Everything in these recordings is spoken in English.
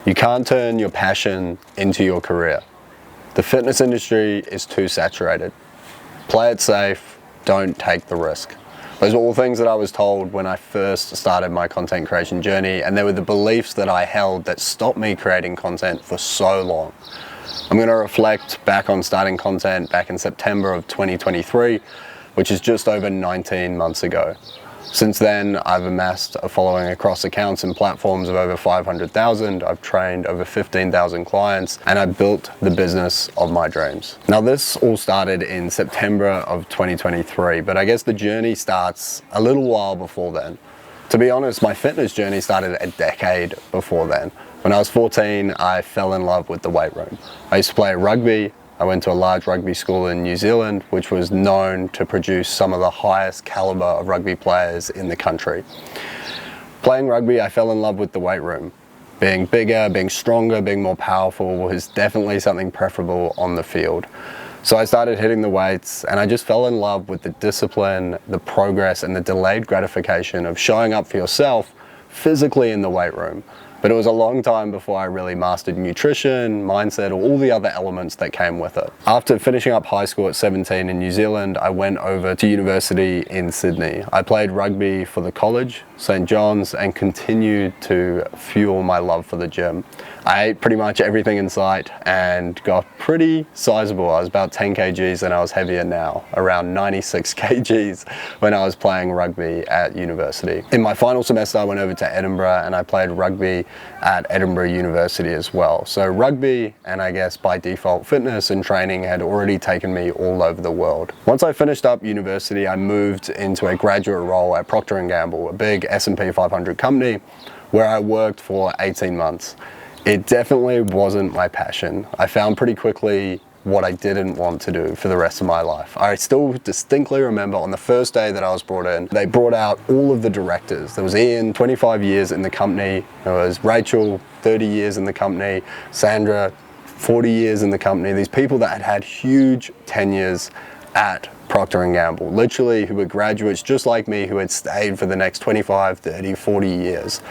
You can't turn your passion into your career. The fitness industry is too saturated. Play it safe, don't take the risk. Those are all things that I was told when I first started my content creation journey, and they were the beliefs that I held that stopped me creating content for so long. I'm going to reflect back on starting content back in September of 2023, which is just over 19 months ago. Since then, I've amassed a following across accounts and platforms of over 500,000. I've trained over 15,000 clients, and I've built the business of my dreams. Now, this all started in September of 2023, but I guess the journey starts a little while before then. To be honest, my fitness journey started a decade before then. When I was 14, I fell in love with the weight room. I used to play rugby. I went to a large rugby school in New Zealand, which was known to produce some of the highest caliber of rugby players in the country. Playing rugby, I fell in love with the weight room. Being bigger, being stronger, being more powerful was definitely something preferable on the field. So I started hitting the weights, and I just fell in love with the discipline, the progress, and the delayed gratification of showing up for yourself physically in the weight room. But it was a long time before I really mastered nutrition, mindset, or all the other elements that came with it. After finishing up high school at 17 in New Zealand, I went over to university in Sydney. I played rugby for the college, St. John's, and continued to fuel my love for the gym. I ate pretty much everything in sight and got pretty sizable. I was about 10 kgs and I was heavier now, around 96 kgs when I was playing rugby at university. In my final semester, I went over to Edinburgh and I played rugby at Edinburgh University as well. So rugby, and I guess by default fitness and training, had already taken me all over the world. Once I finished up university, I moved into a graduate role at Procter & Gamble, a big S&P 500 company, where I worked for 18 months. It definitely wasn't my passion. I found pretty quickly what I didn't want to do for the rest of my life. I still distinctly remember on the first day that I was brought in, they brought out all of the directors. There was Ian, 25 years in the company. There was Rachel, 30 years in the company. Sandra, 40 years in the company. These people that had had huge tenures at Procter & Gamble, literally who were graduates just like me who had stayed for the next 25, 30, 40 years.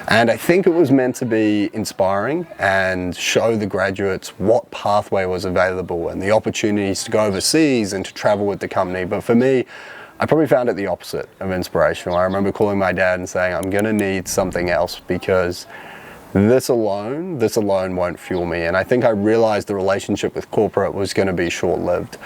And I think it was meant to be inspiring and show the graduates what pathway was available and the opportunities to go overseas and to travel with the company. But for me, I probably found it the opposite of inspirational. I remember calling my dad and saying, I'm gonna need something else because this alone won't fuel me. And I think I realized the relationship with corporate was going to be short-lived.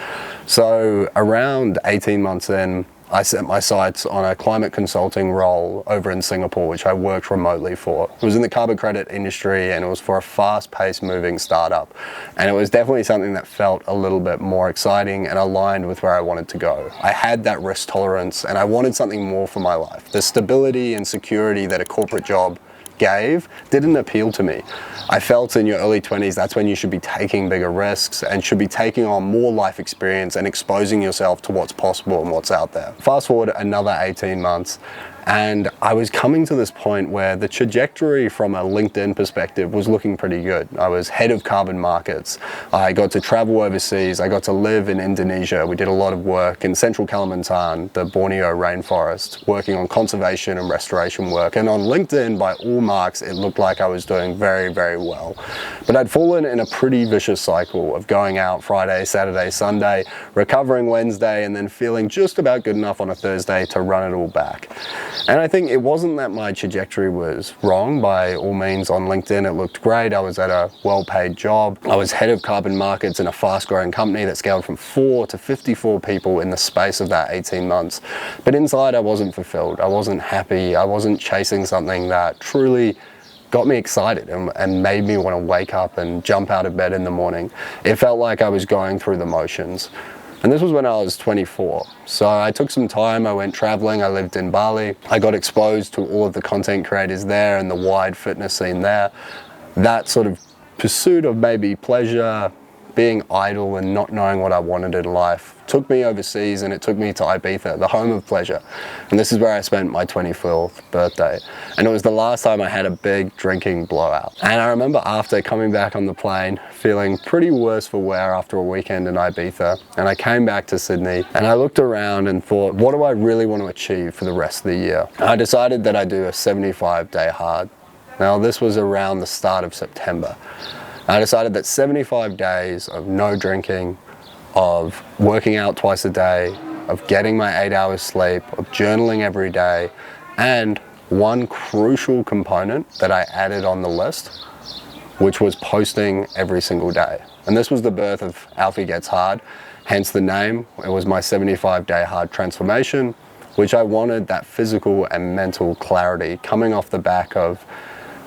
So around 18 months in, I set my sights on a climate consulting role over in Singapore, which I worked remotely for. It was in the carbon credit industry and it was for a fast-paced moving startup. And it was definitely something that felt a little bit more exciting and aligned with where I wanted to go. I had that risk tolerance and I wanted something more for my life. The stability and security that a corporate job gave didn't appeal to me. I felt in your early 20s, that's when you should be taking bigger risks and should be taking on more life experience and exposing yourself to what's possible and what's out there. Fast forward another 18 months, and I was coming to this point where the trajectory from a LinkedIn perspective was looking pretty good. I was head of carbon markets. I got to travel overseas. I got to live in Indonesia. We did a lot of work in central Kalimantan, the Borneo rainforest, working on conservation and restoration work. And on LinkedIn, by all marks, it looked like I was doing very, very well. But I'd fallen in a pretty vicious cycle of going out Friday, Saturday, Sunday, recovering Wednesday, and then feeling just about good enough on a Thursday to run it all back. And I think it wasn't that my trajectory was wrong by all means. On LinkedIn, it looked great. I was at a well-paid job. I was head of carbon markets in a fast-growing company that scaled from 4 to 54 people in the space of that 18 months. But inside, I wasn't fulfilled. I wasn't happy. I wasn't chasing something that truly got me excited and made me want to wake up and jump out of bed in the morning. It felt like I was going through the motions. And this was when I was 24. So I took some time, I went traveling, I lived in Bali. I got exposed to all of the content creators there and the wide fitness scene there. That sort of pursuit of maybe pleasure, being idle and not knowing what I wanted in life took me overseas, and it took me to Ibiza, the home of pleasure. And this is where I spent my 24th birthday. And it was the last time I had a big drinking blowout. And I remember after coming back on the plane, feeling pretty worse for wear after a weekend in Ibiza. And I came back to Sydney and I looked around and thought, what do I really want to achieve for the rest of the year? I decided that I'd do a 75-day hard. Now this was around the start of September. I decided that 75 days of no drinking, of working out twice a day, of getting my 8 hours sleep, of journaling every day, and one crucial component that I added on the list, which was posting every single day. And this was the birth of Alfie Gets Hard, hence the name. It was my 75-day hard transformation, which I wanted that physical and mental clarity coming off the back of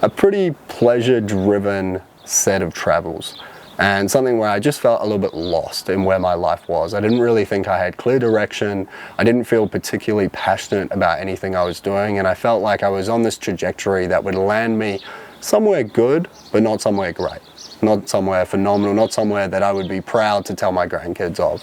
a pretty pleasure-driven set of travels, and something where I just felt a little bit lost in where my life was. I didn't really think I had clear direction. I didn't feel particularly passionate about anything I was doing, and I felt like I was on this trajectory that would land me somewhere good, but not somewhere great, not somewhere phenomenal, not somewhere that I would be proud to tell my grandkids of.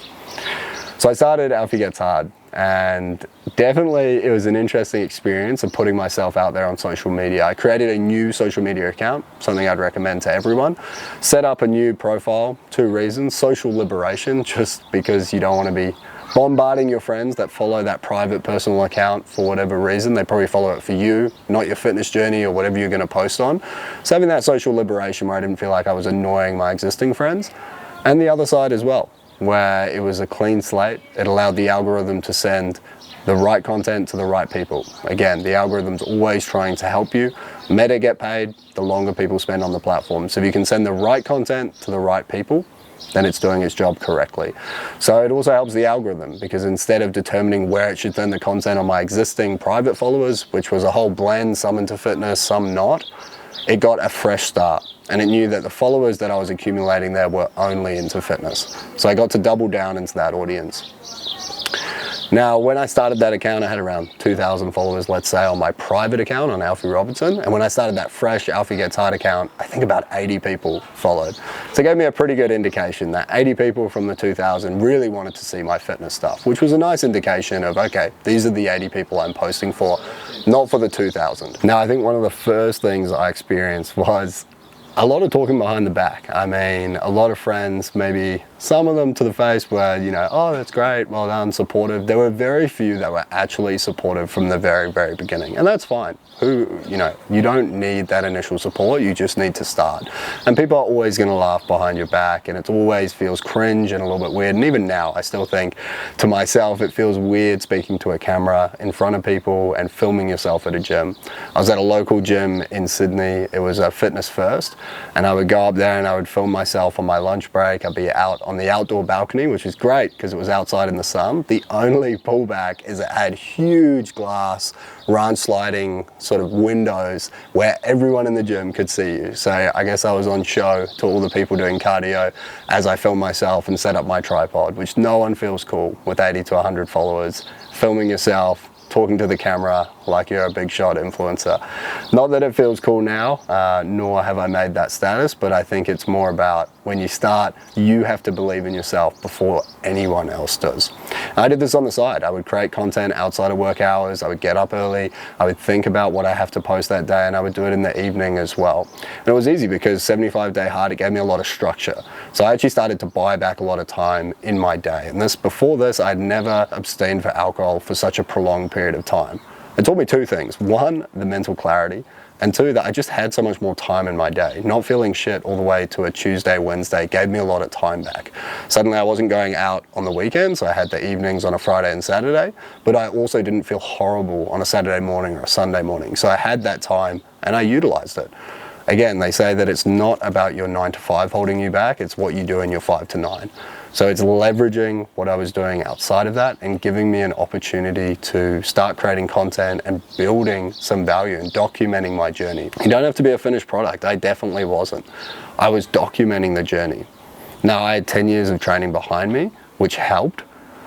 So I started Alfie Gets Hard, and definitely it was an interesting experience of putting myself out there on social media. I created a new social media account, something I'd recommend to everyone. Set up a new profile, 2 reasons: social liberation, just because you don't want to be bombarding your friends that follow that private personal account for whatever reason. They probably follow it for you, not your fitness journey or whatever you're going to post on. So having that social liberation where I didn't feel like I was annoying my existing friends. And the other side as well, where it was a clean slate. It allowed the algorithm to send the right content to the right people. Again, the algorithm's always trying to help you. Meta get paid the longer people spend on the platform. So if you can send the right content to the right people, then it's doing its job correctly. So it also helps the algorithm, because instead of determining where it should send the content on my existing private followers, which was a whole blend, some into fitness, some not, it got a fresh start. And it knew that the followers that I was accumulating there were only into fitness. So I got to double down into that audience. Now, when I started that account, I had around 2,000 followers, let's say, on my private account on Alfie Robertson. And when I started that fresh Alfie Gets Hard account, I think about 80 people followed. So it gave me a pretty good indication that 80 people from the 2,000 really wanted to see my fitness stuff, which was a nice indication of, okay, these are the 80 people I'm posting for, not for the 2,000. Now, I think one of the first things I experienced was a lot of talking behind the back. I mean, a lot of friends, maybe some of them to the face were, you know, oh, that's great, well done, supportive. There were very few that were actually supportive from the very, very beginning. And that's fine. You don't need that initial support, you just need to start. And people are always gonna laugh behind your back, and it always feels cringe and a little bit weird. And even now, I still think to myself, it feels weird speaking to a camera in front of people and filming yourself at a gym. I was at a local gym in Sydney. It was a Fitness First, and I would go up there and I would film myself on my lunch break. I'd be out on the outdoor balcony, which is great because it was outside in the sun. The only pullback is it had huge glass ranch sliding sort of windows where everyone in the gym could see you. So I guess I was on show to all the people doing cardio as I filmed myself and set up my tripod, which no one feels cool with 80 to 100 followers, filming yourself, talking to the camera like you're a big shot influencer. Not that it feels cool now, nor have I made that status, but I think it's more about when you start, you have to believe in yourself before anyone else does. I did this on the side. I would create content outside of work hours. I would get up early. I would think about what I have to post that day, and I would do it in the evening as well. And it was easy because 75-day hard, it gave me a lot of structure. So I actually started to buy back a lot of time in my day. And before this, I'd never abstained for alcohol for such a prolonged period of time. It taught me 2 things. 1, the mental clarity, and 2, that I just had so much more time in my day. Not feeling shit all the way to a Tuesday, Wednesday gave me a lot of time back. Suddenly I wasn't going out on the weekends, so I had the evenings on a Friday and Saturday, but I also didn't feel horrible on a Saturday morning or a Sunday morning. So I had that time and I utilized it. Again, they say that it's not about your 9 to 5 holding you back, it's what you do in your 5 to 9. So it's leveraging what I was doing outside of that and giving me an opportunity to start creating content and building some value and documenting my journey. You don't have to be a finished product. I definitely wasn't. I was documenting the journey. Now, I had 10 years of training behind me, which helped,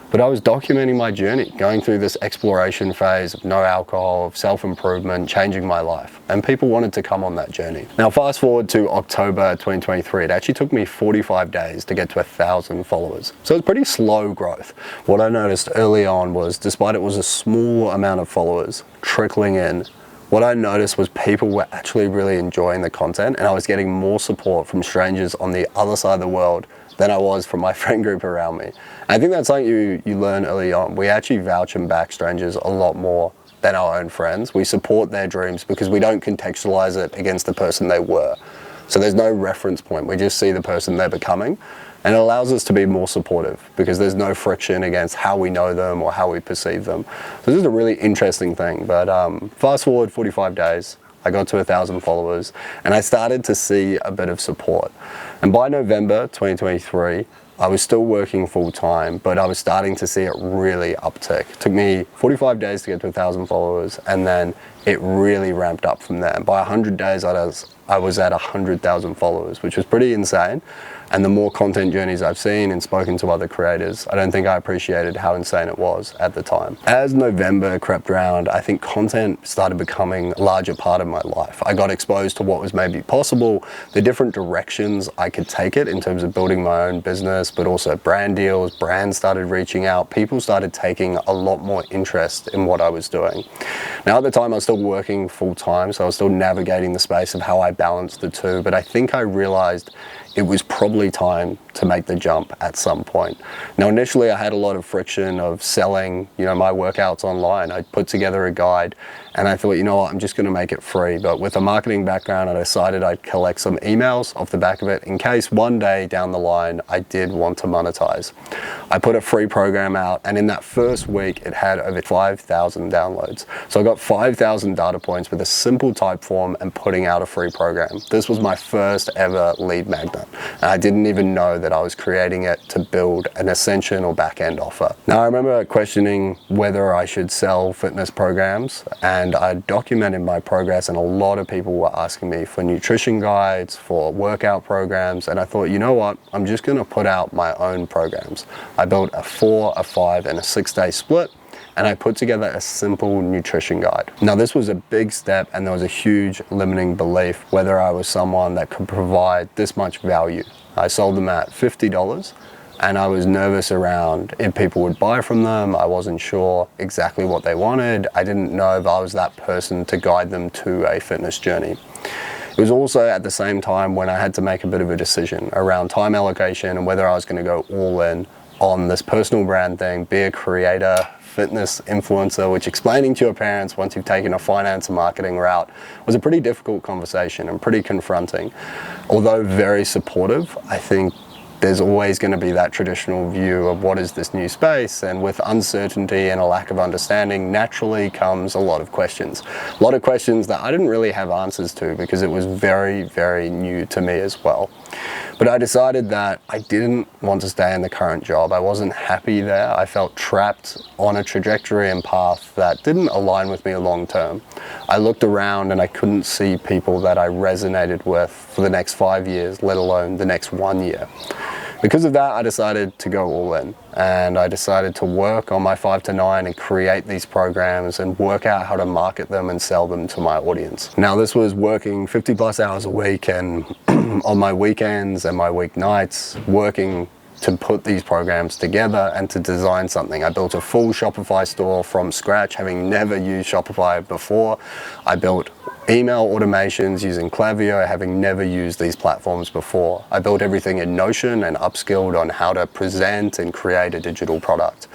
but I was documenting my journey, going through this exploration phase of no alcohol, of self-improvement, changing my life. And people wanted to come on that journey. Now, fast forward to October 2023, it actually took me 45 days to get to 1,000 followers. So it's pretty slow growth. What I noticed early on was, despite it was a small amount of followers trickling in, what I noticed was people were actually really enjoying the content, and I was getting more support from strangers on the other side of the world than I was from my friend group around me. I think that's something you learn early on. We actually vouch and back strangers a lot more than our own friends. We support their dreams because we don't contextualize it against the person they were. So there's no reference point. We just see the person they're becoming, and it allows us to be more supportive because there's no friction against how we know them or how we perceive them. So this is a really interesting thing. But fast forward 45 days, I got to 1,000 followers, and I started to see a bit of support. And by November 2023, I was still working full time, but I was starting to see it really uptick. It took me 45 days to get to 1,000 followers, and then it really ramped up from there. By 100 days, I was at 100,000 followers, which was pretty insane. And the more content journeys I've seen and spoken to other creators, I don't think I appreciated how insane it was at the time. As November crept around, I think content started becoming a larger part of my life. I got exposed to what was maybe possible, the different directions I could take it in terms of building my own business, but also brand deals, brands started reaching out, people started taking a lot more interest in what I was doing. Now at the time I was still working full time, so I was still navigating the space of how I balanced the two, but I think I realized it was probably time to make the jump at some point. Now initially I had a lot of friction of selling, my workouts online. I put together a guide and I thought, you know what, I'm just gonna make it free. But with a marketing background, I decided I'd collect some emails off the back of it in case one day down the line I did want to monetize. I put a free program out, and in that first week it had over 5,000 downloads. So I got 5,000 data points with a simple type form and putting out a free program. This was my first ever lead magnet, and I didn't even know that I was creating it to build an ascension or back-end offer. Now I remember questioning whether I should sell fitness programs, and I documented my progress, and a lot of people were asking me for nutrition guides, for workout programs, and I thought, you know what, I'm just gonna put out my own programs. I built a 4, a 5, and a 6-day split, and I put together a simple nutrition guide. Now this was a big step, and there was a huge limiting belief whether I was someone that could provide this much value. I sold them at $50, and I was nervous around if people would buy from them. I wasn't sure exactly what they wanted. I didn't know if I was that person to guide them to a fitness journey. It was also at the same time when I had to make a bit of a decision around time allocation and whether I was going to go all in on this personal brand thing, be a creator, fitness influencer, which explaining to your parents once you've taken a finance and marketing route was a pretty difficult conversation and pretty confronting. Although very supportive, I think there's always going to be that traditional view of what is this new space, and with uncertainty and a lack of understanding naturally comes a lot of questions. A lot of questions that I didn't really have answers to because it was very, very new to me as well. But I decided that I didn't want to stay in the current job. I wasn't happy there. I felt trapped on a trajectory and path that didn't align with me long term. I looked around and I couldn't see people that I resonated with for the next 5 years, let alone the next 1 year. Because of that, I decided to go all in, and I decided to work on my 5 to 9 and create these programs and work out how to market them and sell them to my audience. Now this was working 50 plus hours a week, and on my weekends and my weeknights, working to put these programs together and to design something. I built a full Shopify store from scratch, having never used Shopify before. I built email automations using Klaviyo, having never used these platforms before. I built everything in Notion and upskilled on how to present and create a digital product.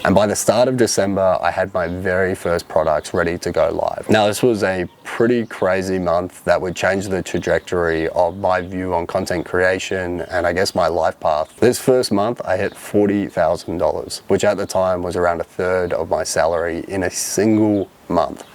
And by the start of December, I had my very first products ready to go live. Now, this was a pretty crazy month that would change the trajectory of my view on content creation and I guess my life path. This first month, I hit $40,000, which at the time was around a third of my salary in a single month.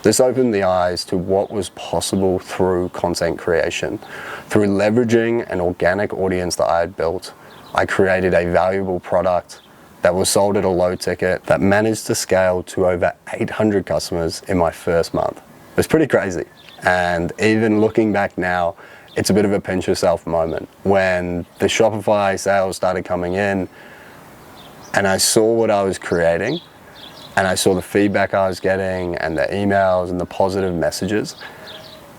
This opened the eyes to what was possible through content creation. Through leveraging an organic audience that I had built, I created a valuable product that was sold at a low ticket that managed to scale to over 800 customers in my first month. It was pretty crazy. And even looking back now, it's a bit of a pinch yourself moment. When the Shopify sales started coming in and I saw what I was creating, and I saw the feedback I was getting and the emails and the positive messages,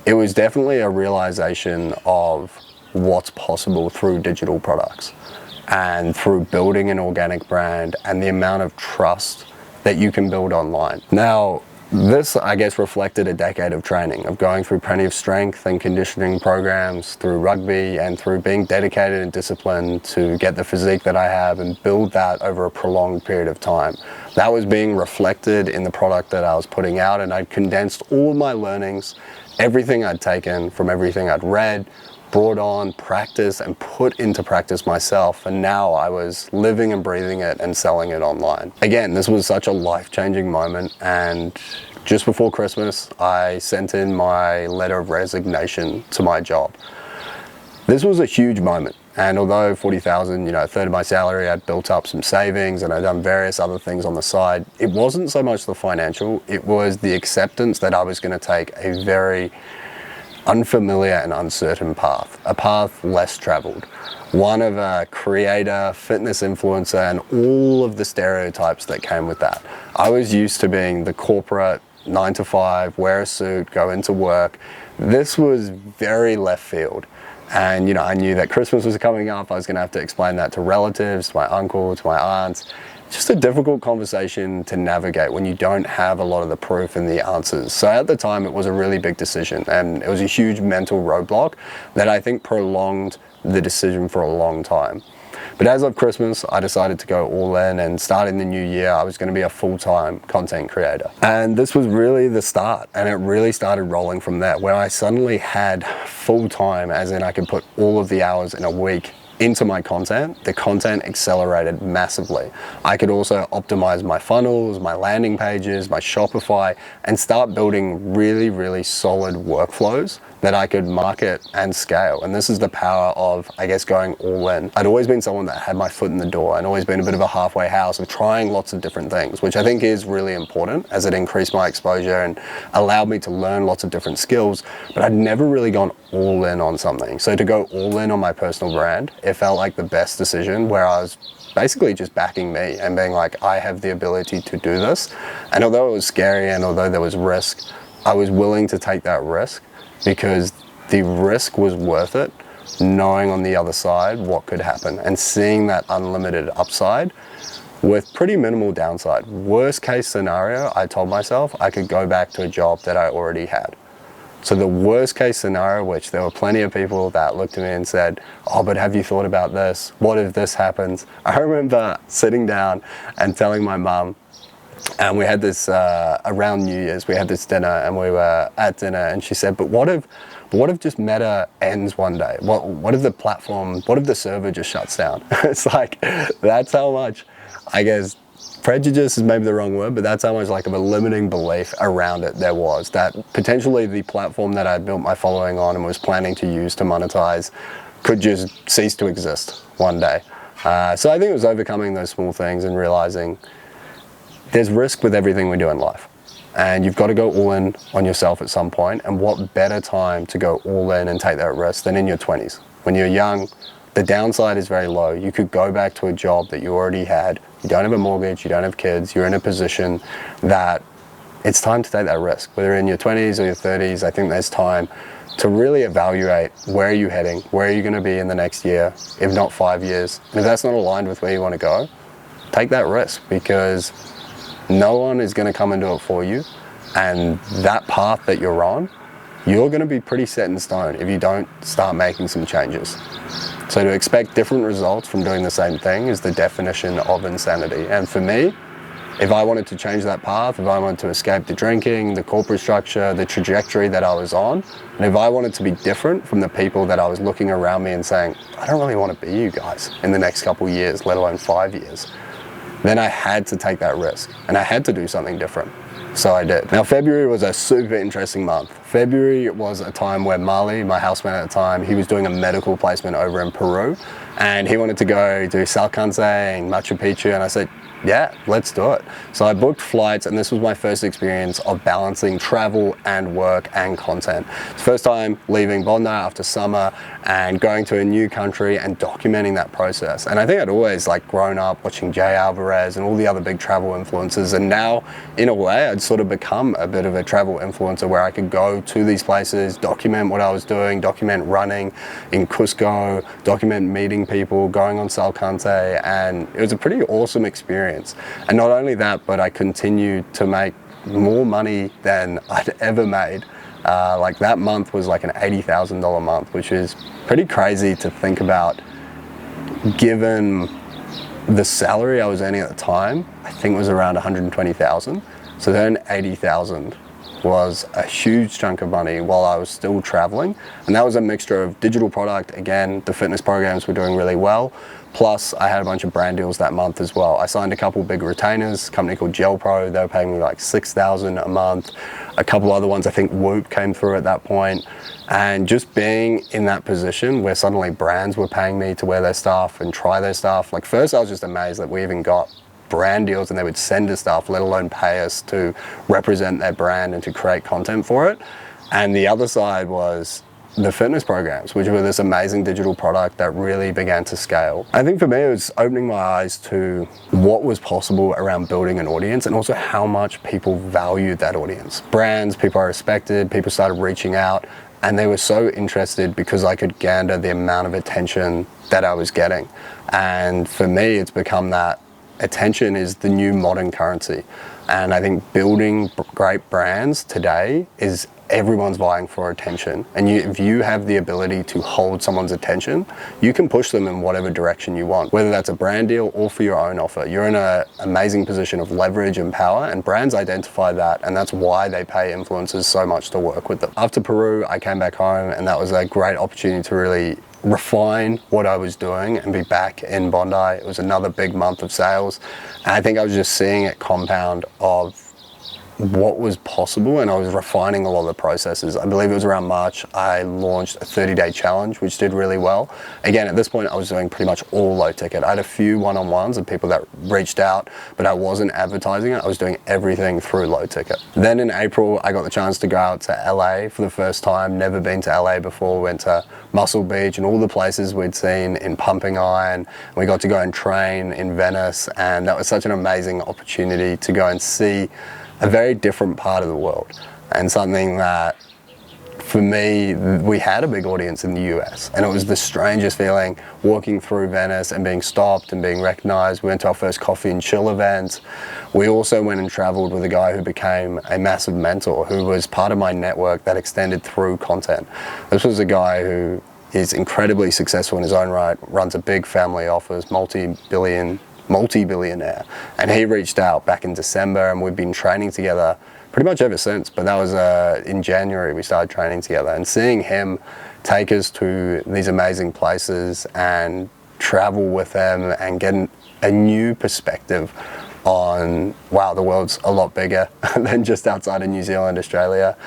it was definitely a realization of what's possible through digital products and through building an organic brand and the amount of trust that you can build online. Now, This, I guess, reflected a decade of training, of going through plenty of strength and conditioning programs through rugby and through being dedicated and disciplined to get the physique that I have and build that over a prolonged period of time. That was being reflected in the product that I was putting out, and I'd condensed all of my learnings, everything I'd taken from everything I'd read, brought on, practiced, and put into practice myself, and now I was living and breathing it and selling it online. Again, this was such a life-changing moment, and just before Christmas, I sent in my letter of resignation to my job. This was a huge moment, and although 40,000, you know, a third of my salary, I'd built up some savings and I'd done various other things on the side, it wasn't so much the financial, it was the acceptance that I was going to take a very unfamiliar and uncertain path, a path less traveled, one of a creator, fitness influencer, and all of the stereotypes that came with that. I was used to being the corporate 9 to 5, wear a suit, go into work. This was very left field. And you know, I knew that Christmas was coming up. I was going to have to explain that to relatives, to my uncle, to my aunts. Just a difficult conversation to navigate when you don't have a lot of the proof and the answers. So at the time, it was a really big decision, and it was a huge mental roadblock that I think prolonged the decision for a long time. But as of Christmas, I decided to go all in, and starting the new year, I was going to be a full-time content creator. And this was really the start, and it really started rolling from there, where I suddenly had full-time, as in I could put all of the hours in a week into my content. The content accelerated massively. I could also optimize my funnels, my landing pages, my Shopify, and start building really, really solid workflows that I could market and scale. And this is the power of, I guess, going all in. I'd always been someone that had my foot in the door and always been a bit of a halfway house of trying lots of different things, which I think is really important as it increased my exposure and allowed me to learn lots of different skills, but I'd never really gone all in on something. So to go all in on my personal brand, it felt like the best decision, where I was basically just backing me and being like, I have the ability to do this. And although it was scary and although there was risk, I was willing to take that risk because the risk was worth it, knowing on the other side what could happen and seeing that unlimited upside with pretty minimal downside. Worst case scenario, I told myself I could go back to a job that I already had. So the worst case scenario, which there were plenty of people that looked at me and said, oh, but have you thought about this? What if this happens? I remember sitting down and telling my mum, and we had this, around New Year's, we had this dinner, and we were at dinner, and she said, but what if just Meta ends one day? What if the platform, what if the server just shuts down? It's like, that's how much, I guess, prejudice is maybe the wrong word, but that's how much like of a limiting belief around it there was, that potentially the platform that I built my following on and was planning to use to monetize could just cease to exist one day. So I think it was overcoming those small things and realizing there's risk with everything we do in life. And you've got to go all in on yourself at some point. And what better time to go all in and take that risk than in your 20s? When you're young, the downside is very low. You could go back to a job that you already had. You don't have a mortgage, you don't have kids, you're in a position that it's time to take that risk. Whether in your 20s or your 30s, I think there's time to really evaluate where are you heading, where are you going to be in the next year, if not 5 years. And if that's not aligned with where you want to go, take that risk, because no one is going to come and do it for you. And that path that you're on, you're going to be pretty set in stone if you don't start making some changes. So to expect different results from doing the same thing is the definition of insanity. And for me, if I wanted to change that path, if I wanted to escape the drinking, the corporate structure, the trajectory that I was on, and if I wanted to be different from the people that I was looking around me and saying, I don't really want to be you guys in the next couple of years, let alone 5 years, then I had to take that risk and I had to do something different. So I did. Now, February was a super interesting month. February was a time where Marley, my housemate at the time, he was doing a medical placement over in Peru, and he wanted to go do Salcantay and Machu Picchu, and I said, yeah, let's do it. So I booked flights, and this was my first experience of balancing travel and work and content. It's the first time leaving Bondi after summer and going to a new country and documenting that process. And I think I'd always grown up watching Jay Alvarez and all the other big travel influencers, and now in a way I'd sort of become a bit of a travel influencer where I could go to these places, document what I was doing, document running in Cusco, document meeting people, going on Salcantay, and it was a pretty awesome experience. And not only that, but I continued to make more money than I'd ever made. Like that month was like an $80,000 month, which is pretty crazy to think about given the salary I was earning at the time. I think it was around 120,000. So then 80,000 was a huge chunk of money while I was still traveling. And that was a mixture of digital product. Again, the fitness programs were doing really well. Plus I had a bunch of brand deals that month as well. I signed a couple big retainers, a company called Gel Pro. They were paying me like 6,000 a month. A couple other ones, I think Whoop came through at that point. And just being in that position where suddenly brands were paying me to wear their stuff and try their stuff. Like first I was just amazed that we even got brand deals and they would send us stuff, let alone pay us to represent their brand and to create content for it. And the other side was the fitness programs, which were this amazing digital product that really began to scale. I think for me, it was opening my eyes to what was possible around building an audience and also how much people valued that audience. Brands, people I respected, people started reaching out and they were so interested because I could gander the amount of attention that I was getting. And for me, it's become that attention is the new modern currency. And I think building great brands today is everyone's vying for attention. And if you have the ability to hold someone's attention, you can push them in whatever direction you want, whether that's a brand deal or for your own offer. You're in an amazing position of leverage and power, and brands identify that, and that's why they pay influencers so much to work with them. After Peru, I came back home, and that was a great opportunity to really refine what I was doing and be back in Bondi. It was another big month of sales, and I think I was just seeing it compound of what was possible, and I was refining a lot of the processes. I believe it was around March, I launched a 30-day challenge, which did really well. Again, at this point, I was doing pretty much all low ticket. I had a few one-on-ones of people that reached out, but I wasn't advertising it. I was doing everything through low ticket. Then in April, I got the chance to go out to LA for the first time. Never been to LA before. Went to Muscle Beach and all the places we'd seen in Pumping Iron. We got to go and train in Venice, and that was such an amazing opportunity to go and see a very different part of the world, and something that for me, we had a big audience in the US, and it was the strangest feeling walking through Venice and being stopped and being recognized. We went to our first coffee and chill event. We also went and traveled with a guy who became a massive mentor, who was part of my network that extended through content. This was a guy who is incredibly successful in his own right, runs a big family office, multi-billionaire, and he reached out back in December, and we've been training together pretty much ever since. But that was in January we started training together, and seeing him take us to these amazing places and travel with them and get a new perspective on, wow, the world's a lot bigger than just outside of New Zealand, Australia,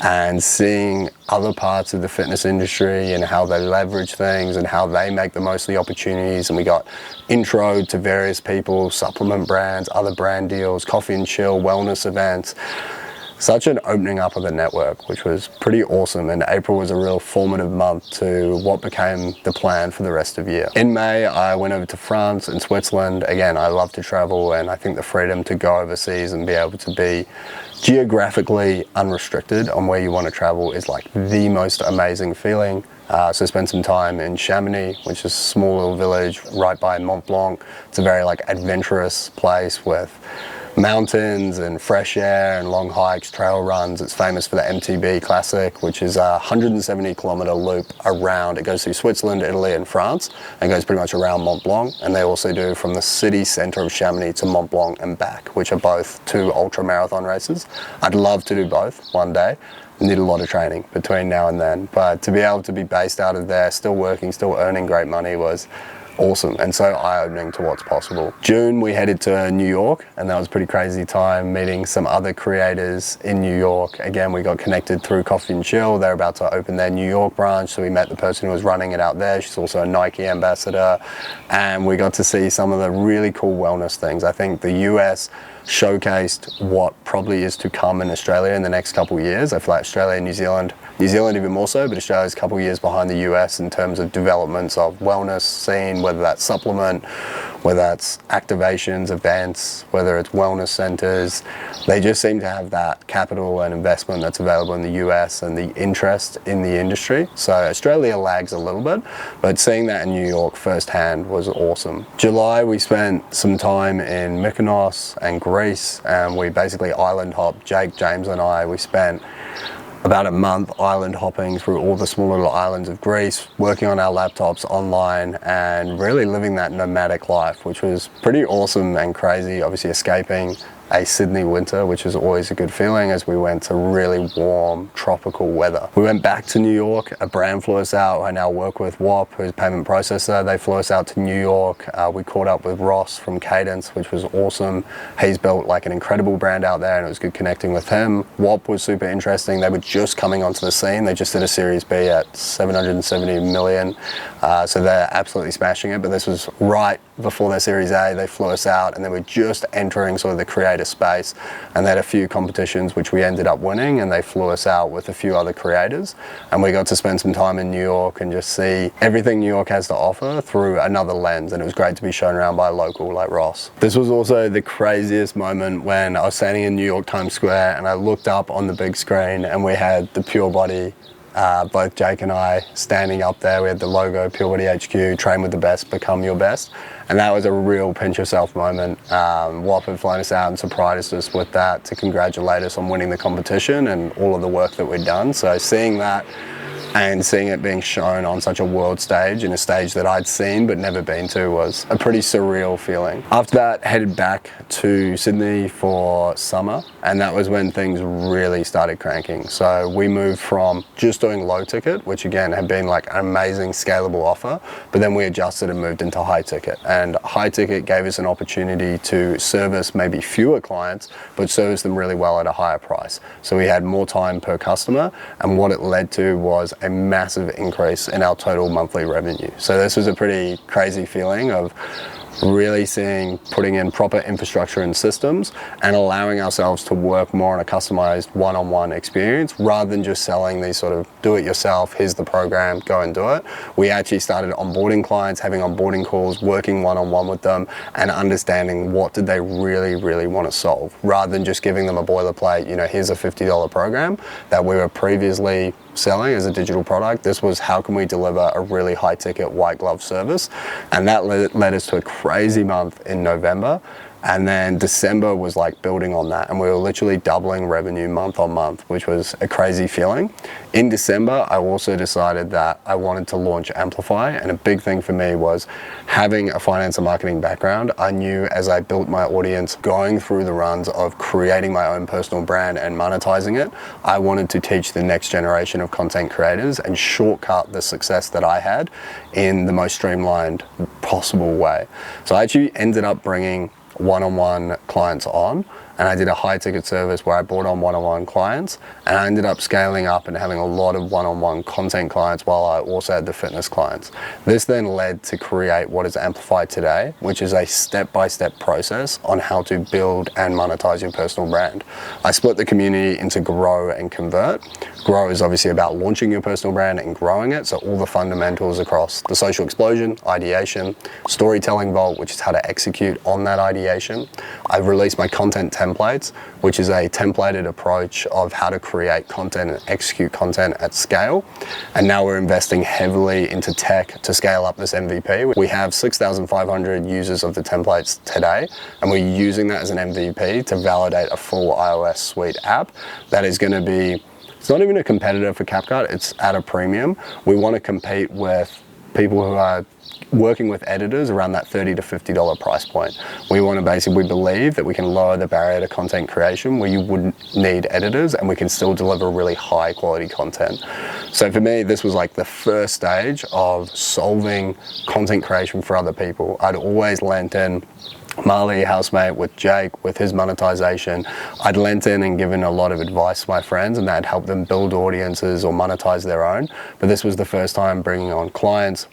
and seeing other parts of the fitness industry and how they leverage things and how they make the most of the opportunities. And we got intro to various people, supplement brands, other brand deals, coffee and chill, wellness events. Such an opening up of the network, which was pretty awesome. And April was a real formative month to what became the plan for the rest of the year. In May, I went over to France and Switzerland. Again, I love to travel, and I think the freedom to go overseas and be able to be geographically unrestricted on where you want to travel is like the most amazing feeling. So spent some time in Chamonix, which is a small little village right by Mont Blanc. It's a very like adventurous place with mountains and fresh air and long hikes, trail runs. It's famous for the MTB Classic, which is a 170-kilometer loop around. It goes through Switzerland, Italy, and France, and goes pretty much around Mont Blanc. And they also do from the city center of Chamonix to Mont Blanc and back, which are both 2 ultra marathon races. I'd love to do both one day. Need a lot of training between now and then, but to be able to be based out of there, still working, still earning great money was awesome and so eye-opening to what's possible. June, we headed to New York, and that was a pretty crazy time, meeting some other creators in New York. Again, we got connected through Coffee and Chill. They're about to open their New York branch, so we met the person who was running it out there. She's also a Nike ambassador, and we got to see some of the really cool wellness things. I think the US showcased what probably is to come in Australia in the next couple of years. I feel like Australia and New Zealand even more so, but Australia's a couple of years behind the US in terms of developments of wellness scene, whether that's supplement, whether that's activations, events, whether it's wellness centers. They just seem to have that capital and investment that's available in the US and the interest in the industry. So Australia lags a little bit, but seeing that in New York firsthand was awesome. July, we spent some time in Mykonos and Greece, and we basically island hopped. Jake, James and I, we spent about a month island hopping through all the small little islands of Greece, working on our laptops online and really living that nomadic life, which was pretty awesome and crazy. Obviously escaping a Sydney winter, which is always a good feeling, as we went to really warm tropical weather. We went back to New York. A brand flew us out. I now work with WAP, who's a payment processor. They flew us out to New York. We caught up with Ross from Cadence, which was awesome. He's built like an incredible brand out there, and it was good connecting with him. WAP was super interesting. They were just coming onto the scene. They just did a Series B at 770 million. So they're absolutely smashing it, but this was right before their Series A. They flew us out, and they were just entering sort of the creator space, and they had a few competitions which we ended up winning, and they flew us out with a few other creators, and we got to spend some time in New York and just see everything New York has to offer through another lens, and it was great to be shown around by a local like Ross. This was also the craziest moment when I was standing in New York Times Square and I looked up on the big screen and we had the Pure Body, both Jake and I standing up there. We had the logo, Pure Body HQ, train with the best, become your best. And that was a real pinch yourself moment. WAP had flown us out and surprised us with that to congratulate us on winning the competition and all of the work that we'd done. So seeing that and seeing it being shown on such a world stage, in a stage that I'd seen but never been to, was a pretty surreal feeling. After that, headed back to Sydney for summer, and that was when things really started cranking. So we moved from just doing low ticket, which again had been like an amazing scalable offer, but then we adjusted and moved into high ticket. And high ticket gave us an opportunity to service maybe fewer clients, but service them really well at a higher price. So we had more time per customer, and what it led to was a massive increase in our total monthly revenue. So this was a pretty crazy feeling of really putting in proper infrastructure and systems and allowing ourselves to work more on a customized one-on-one experience rather than just selling these sort of do it yourself, here's the program, go and do it. We actually started onboarding clients, having onboarding calls, working one-on-one with them and understanding what did they really want to solve, rather than just giving them a boilerplate, you know, here's a $50 program that we were previously selling as a digital product. This was how can we deliver a really high ticket white glove service, and that led us to a crazy month in November. And then December was like building on that, and we were literally doubling revenue month on month, which was a crazy feeling. In December, I also decided that I wanted to launch Amplify, and a big thing for me was having a finance and marketing background. I knew as I built my audience, going through the runs of creating my own personal brand and monetizing it, I wanted to teach the next generation of content creators and shortcut the success that I had in the most streamlined possible way. So I actually ended up bringing one-on-one clients on, and I did a high ticket service where I brought on one-on-one clients, and I ended up scaling up and having a lot of one-on-one content clients while I also had the fitness clients. This then led to create what is Amplify today, which is a step-by-step process on how to build and monetize your personal brand. I split the community into grow and convert. Grow is obviously about launching your personal brand and growing it, so all the fundamentals across the social explosion, ideation, storytelling vault, which is how to execute on that ideation. I've released my content templates, which is a templated approach of how to create content and execute content at scale. And now we're investing heavily into tech to scale up this MVP. We have 6,500 users of the templates today, and we're using that as an MVP to validate a full iOS suite app that is going to be, it's not even a competitor for CapCut, it's at a premium. We want to compete with people who are working with editors around that $30 to $50 price point. We want to basically believe that we can lower the barrier to content creation where you wouldn't need editors, and we can still deliver really high quality content. So for me, this was like the first stage of solving content creation for other people. I'd always lent in Marley, housemate, with Jake, with his monetization. I'd lent in and given a lot of advice to my friends, and that helped them build audiences or monetize their own. But this was the first time bringing on clients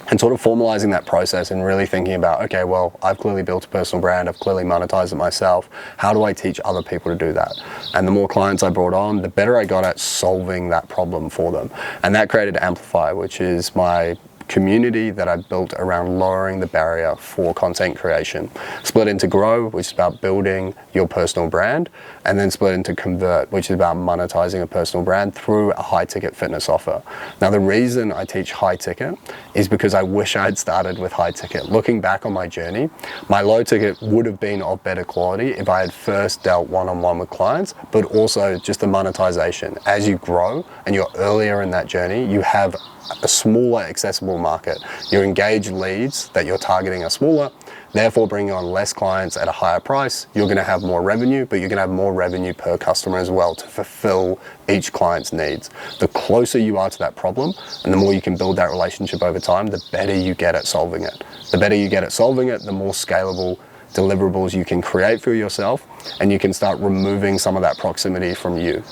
and sort of formalizing that process and really thinking about, okay, well, I've clearly built a personal brand, I've clearly monetized it myself. How do I teach other people to do that? And the more clients I brought on, the better I got at solving that problem for them. And that created Amplify, which is my community that I built around lowering the barrier for content creation. Split into Grow, which is about building your personal brand, and then split into Convert, which is about monetizing a personal brand through a high ticket fitness offer. Now, the reason I teach high ticket is because I wish I had started with high ticket. Looking back on my journey, my low ticket would have been of better quality if I had first dealt one-on-one with clients, but also just the monetization. As you grow and you're earlier in that journey, you have a smaller accessible market. Your engaged leads that you're targeting are smaller, therefore bringing on less clients at a higher price. You're going to have more revenue, but you're going to have more revenue per customer as well to fulfill each client's needs. The closer you are to that problem and the more you can build that relationship over time, the better you get at solving it. The better you get at solving it, the more scalable deliverables you can create for yourself, and you can start removing some of that proximity from you.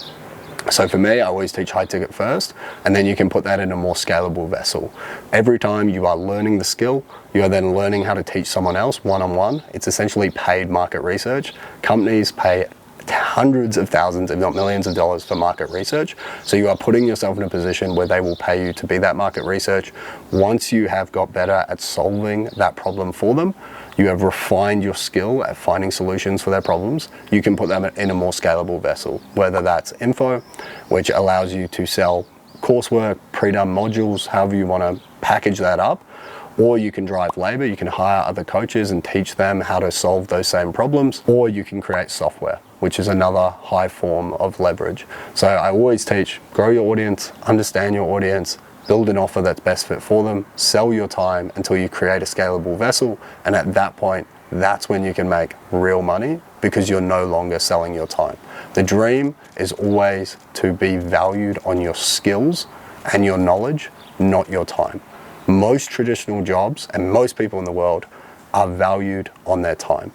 So for me, I always teach high ticket first, and then you can put that in a more scalable vessel. Every time you are learning the skill, you are then learning how to teach someone else one-on-one. It's essentially paid market research. Companies pay hundreds of thousands, if not millions of dollars for market research. So you are putting yourself in a position where they will pay you to be that market research. Once you have got better at solving that problem for them, you have refined your skill at finding solutions for their problems, you can put them in a more scalable vessel, whether that's info, which allows you to sell coursework, pre-done modules, however you want to package that up, or you can drive labor, you can hire other coaches and teach them how to solve those same problems, or you can create software, which is another high form of leverage. So I always teach, grow your audience, understand your audience, build an offer that's best fit for them, sell your time until you create a scalable vessel, and at that point, that's when you can make real money because you're no longer selling your time. The dream is always to be valued on your skills and your knowledge, not your time. Most traditional jobs and most people in the world are valued on their time.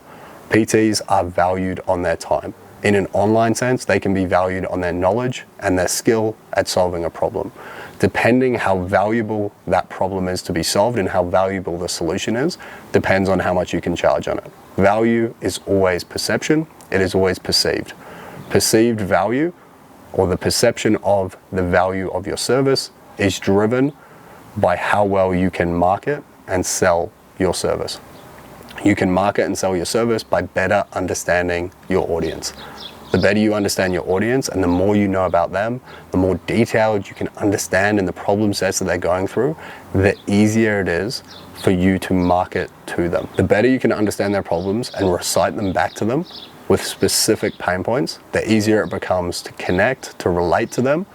PTs are valued on their time. In an online sense, they can be valued on their knowledge and their skill at solving a problem. Depending how valuable that problem is to be solved and how valuable the solution is, depends on how much you can charge on it. Value is always perception, it is always perceived. Perceived value, or the perception of the value of your service, is driven by how well you can market and sell your service. You can market and sell your service by better understanding your audience. The better you understand your audience and the more you know about them, the more detailed you can understand in the problem sets that they're going through, the easier it is for you to market to them. The better you can understand their problems and recite them back to them with specific pain points, the easier it becomes to connect, to relate to them,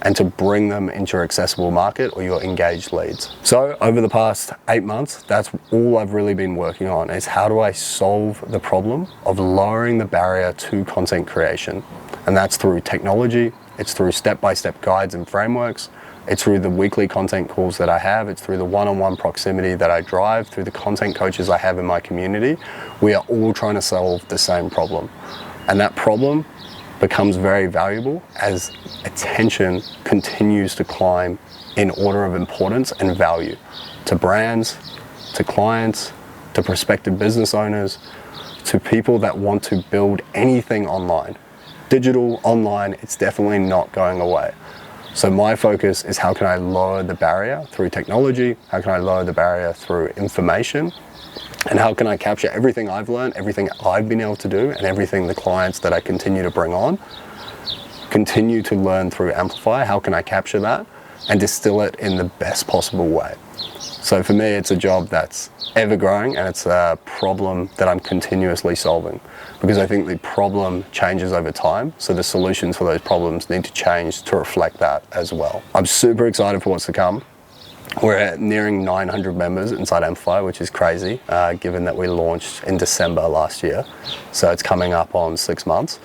and to bring them into your accessible market or your engaged leads. So over the past 8 months, that's all I've really been working on, is how do I solve the problem of lowering the barrier to content creation? And that's through technology, it's through step-by-step guides and frameworks, it's through the weekly content calls that I have, it's through the one-on-one proximity that I drive, through the content coaches I have in my community. We are all trying to solve the same problem. And that problem becomes very valuable as attention continues to climb in order of importance and value to brands, to clients, to prospective business owners, to people that want to build anything online. Digital, online, it's definitely not going away. So my focus is how can I lower the barrier through technology, how can I lower the barrier through information, and how can I capture everything I've learned, everything I've been able to do, and everything the clients that I continue to bring on, continue to learn through Amplify, how can I capture that and distill it in the best possible way. So for me, it's a job that's ever growing, and it's a problem that I'm continuously solving, because I think the problem changes over time, so the solutions for those problems need to change to reflect that as well. I'm super excited for what's to come. We're nearing 900 members inside Amplify, which is crazy, given that we launched in December last year. So it's coming up on 6 months,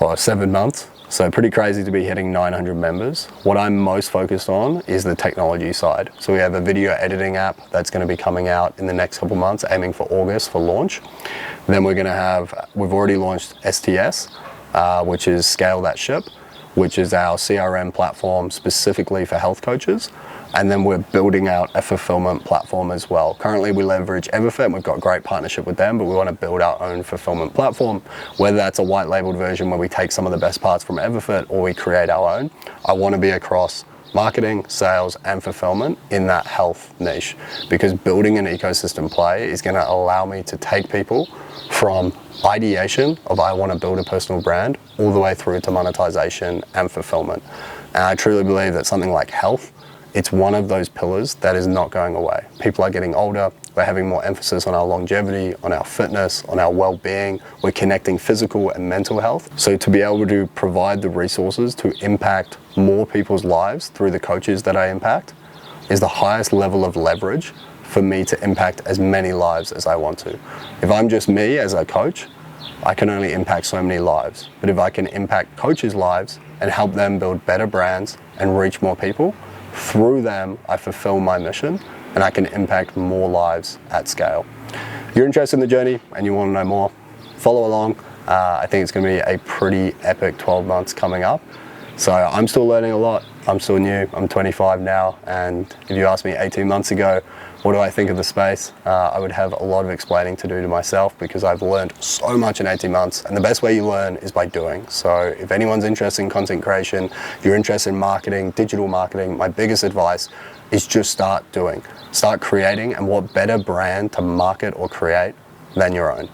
or 7 months. So pretty crazy to be hitting 900 members. What I'm most focused on is the technology side. So we have a video editing app that's going to be coming out in the next couple months, aiming for August for launch. Then we're going to have, we've already launched STS, which is Scale That Ship, which is our CRM platform specifically for health coaches. And then we're building out a fulfillment platform as well. Currently we leverage Everfit, we've got a great partnership with them, but we want to build our own fulfillment platform, whether that's a white labeled version where we take some of the best parts from Everfit or we create our own. I want to be across marketing, sales, and fulfillment in that health niche, because building an ecosystem play is going to allow me to take people from ideation of I want to build a personal brand all the way through to monetization and fulfillment. And I truly believe that something like health, it's one of those pillars that is not going away. People are getting older, we're having more emphasis on our longevity, on our fitness, on our well-being, we're connecting physical and mental health. So to be able to provide the resources to impact more people's lives through the coaches that I impact is the highest level of leverage for me to impact as many lives as I want to. If I'm just me as a coach, I can only impact so many lives. But if I can impact coaches' lives and help them build better brands and reach more people, through them, I fulfill my mission and I can impact more lives at scale. If you're interested in the journey and you want to know more, follow along. I think it's going to be a pretty epic 12 months coming up. So I'm still learning a lot. I'm still new. I'm 25 now. And if you asked me 18 months ago, what do I think of the space? I would have a lot of explaining to do to myself, because I've learned so much in 18 months. And the best way you learn is by doing. So if anyone's interested in content creation, if you're interested in marketing, digital marketing, my biggest advice is just start doing. Start creating, and what better brand to market or create than your own.